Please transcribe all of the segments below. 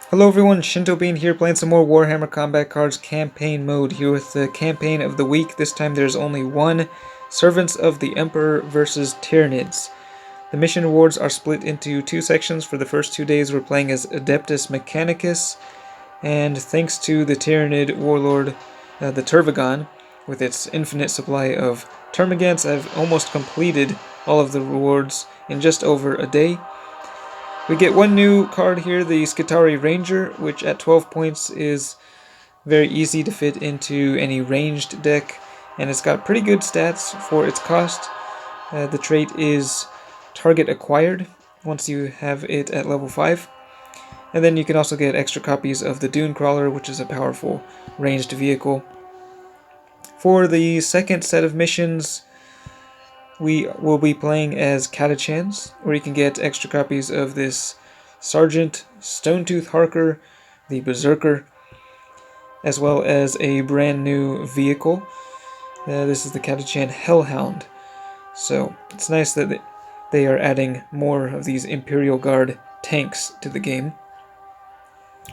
Hello everyone, Shinto Bean here playing some more Warhammer Combat Cards campaign mode here with the campaign of the week. This time there's only one, Servants of the Emperor versus Tyranids. The mission awards are split into two sections. For the first 2 days we're playing as Adeptus Mechanicus, and thanks to the Tyranid warlord, the Turvagon, with its infinite supply of termagants, I've almost completed all of the rewards in just over a day. We get one new card here, the Schitari Ranger, which at 12 points is very easy to fit into any ranged deck, and it's got pretty good stats for its cost. The trait is target acquired once you have it at level 5. And then you can also get extra copies of the Dune Crawler, which is a powerful ranged vehicle. For the second set of missions, we will be playing as Catachans, where you can get extra copies of this Sergeant, Stonetooth Harker, the Berserker, as well as a brand new vehicle. This is the Catachan Hellhound. So it's nice that they are adding more of these Imperial Guard tanks to the game.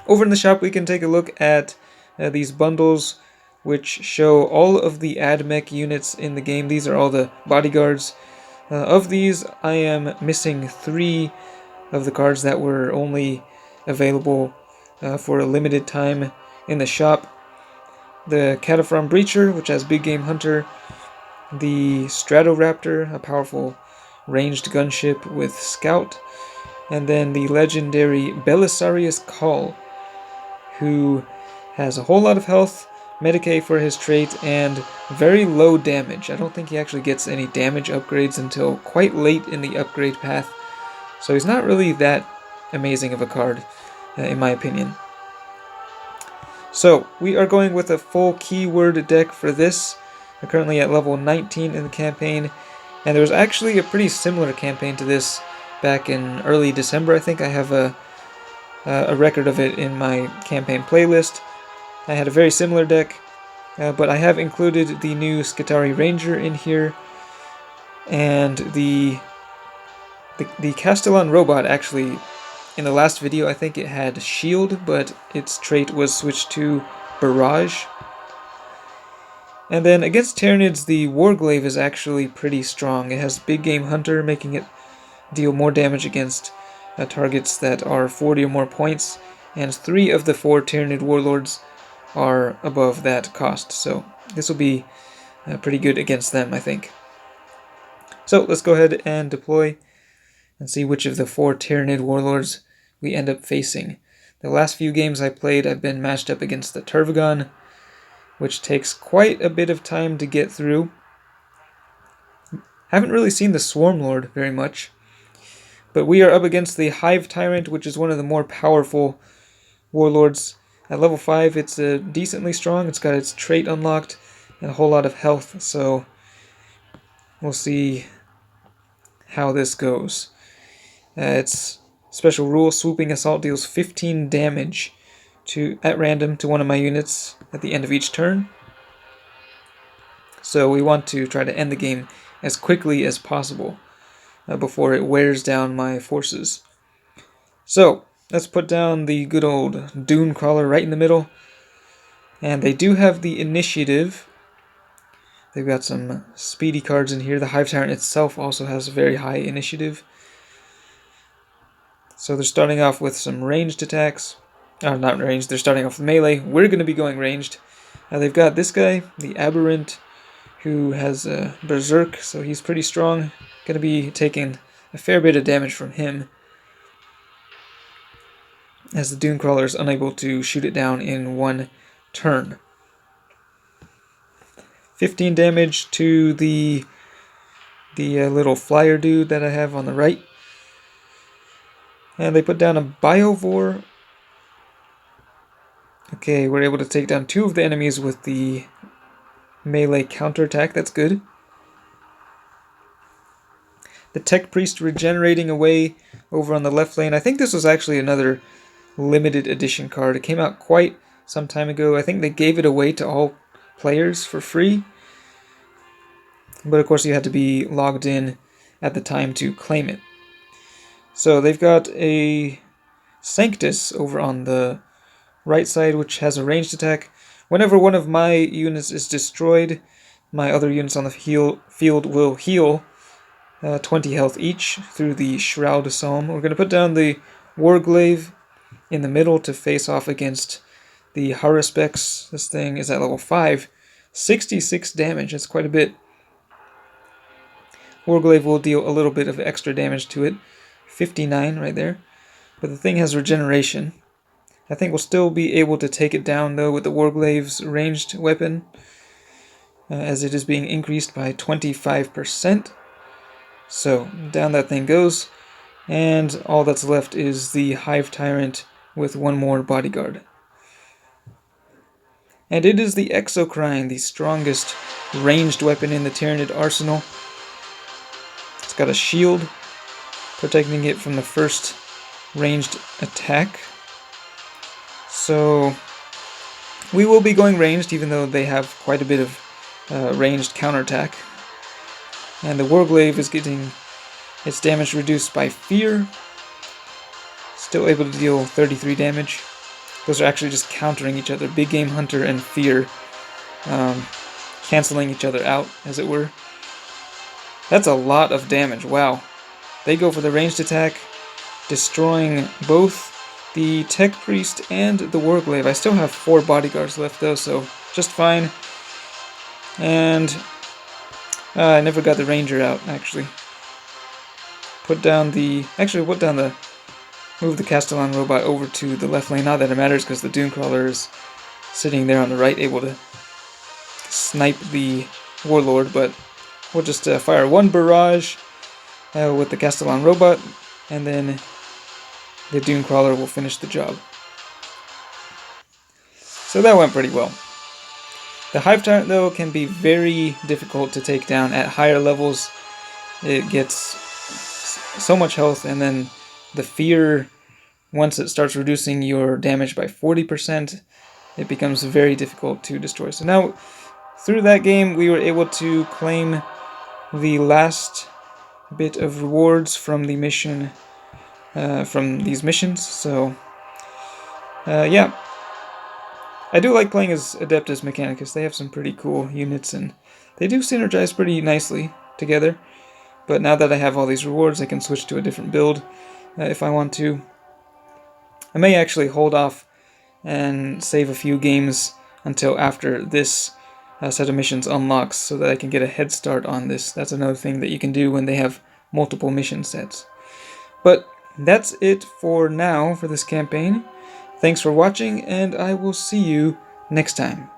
Over in the shop we can take a look at these bundles, which show all of the AdMech units in the game. These are all the bodyguards. Of these, I am missing 3 of the cards that were only available for a limited time in the shop. The Cataphram Breacher, which has Big Game Hunter. The Stratoraptor, a powerful ranged gunship with Scout. And then the legendary Belisarius Call, who has a whole lot of health, Medicae for his trait, and very low damage. I don't think he actually gets any damage upgrades until quite late in the upgrade path, so he's not really that amazing of a card, in my opinion. So, we are going with a full keyword deck for this. We're currently at level 19 in the campaign, and there was actually a pretty similar campaign to this back in early December. I think I have a record of it in my campaign playlist. I had a very similar deck, but I have included the new Schitari Ranger in here, and the Castellan robot. Actually, in the last video I think it had Shield, but its trait was switched to Barrage. And then against Tyranids, the Warglaive is actually pretty strong. It has Big Game Hunter, making it deal more damage against targets that are 40 or more points, and 3 of the 4 Tyranid warlords are above that cost, so this will be pretty good against them, I think. So let's go ahead and deploy and see which of the 4 Tyranid warlords we end up facing. The last few games I played, I've been matched up against the Turvagon, which takes quite a bit of time to get through. Haven't really seen the Swarm Lord very much, but we are up against the Hive Tyrant, which is one of the more powerful warlords. At level 5, it's decently strong. It's got its trait unlocked and a whole lot of health, so we'll see how this goes. Its special rule, Swooping Assault, deals 15 damage at random to one of my units at the end of each turn. So we want to try to end the game as quickly as possible before it wears down my forces. So let's put down the good old Dune Crawler right in the middle. And they do have the initiative. They've got some speedy cards in here. The Hive Tyrant itself also has a very high initiative. So they're starting off with some ranged attacks. Not ranged, they're starting off with melee. We're going to be going ranged. They've got this guy, the Aberrant, who has Berserk, so he's pretty strong. Going to be taking a fair bit of damage from him, as the Dune Crawler is unable to shoot it down in one turn. 15 damage to the little flyer dude that I have on the right. And they put down a Biovore. Okay, we're able to take down 2 of the enemies with the melee counterattack. That's good. The Tech Priest regenerating away over on the left lane. I think this was actually another limited edition card. It came out quite some time ago. I think they gave it away to all players for free, but of course you had to be logged in at the time to claim it. So they've got a Sanctus over on the right side, which has a ranged attack. Whenever one of my units is destroyed, my other units on the field will heal 20 health each through the Shroud Psalm. We're going to put down the Warglaive in the middle to face off against the Haruspex. This thing is at level 5. 66 damage, that's quite a bit. Warglaive will deal a little bit of extra damage to it. 59 right there. But the thing has regeneration. I think we'll still be able to take it down, though, with the Warglaive's ranged weapon, as it is being increased by 25%. So, down that thing goes, and all that's left is the Hive Tyrant with one more bodyguard. And it is the Exocrine, the strongest ranged weapon in the Tyranid arsenal. It's got a shield, protecting it from the first ranged attack. So we will be going ranged, even though they have quite a bit of ranged counterattack. And the Warglaive is getting its damage reduced by fear. Still able to deal 33 damage. Those are actually just countering each other. Big Game Hunter and Fear canceling each other out, as it were. That's a lot of damage, wow. They go for the ranged attack, destroying both the Tech Priest and the Warglaive. I still have 4 bodyguards left though, so just fine. And I never got the Ranger out, actually. Move the Castellan robot over to the left lane. Not that it matters, because the Dunecrawler is sitting there on the right, able to snipe the Warlord, but we'll just fire one barrage with the Castellan robot, and then the Dunecrawler will finish the job. So that went pretty well. The Hive Tyrant, though, can be very difficult to take down at higher levels. It gets so much health, and then the Fear, once it starts reducing your damage by 40%, it becomes very difficult to destroy. So now, through that game, we were able to claim the last bit of rewards from the mission, from these missions. So, yeah. I do like playing as Adeptus Mechanicus. They have some pretty cool units, and they do synergize pretty nicely together. But now that I have all these rewards, I can switch to a different build if I want to. I may actually hold off and save a few games until after this set of missions unlocks, so that I can get a head start on this. That's another thing that you can do when they have multiple mission sets. But that's it for now for this campaign. Thanks for watching, and I will see you next time.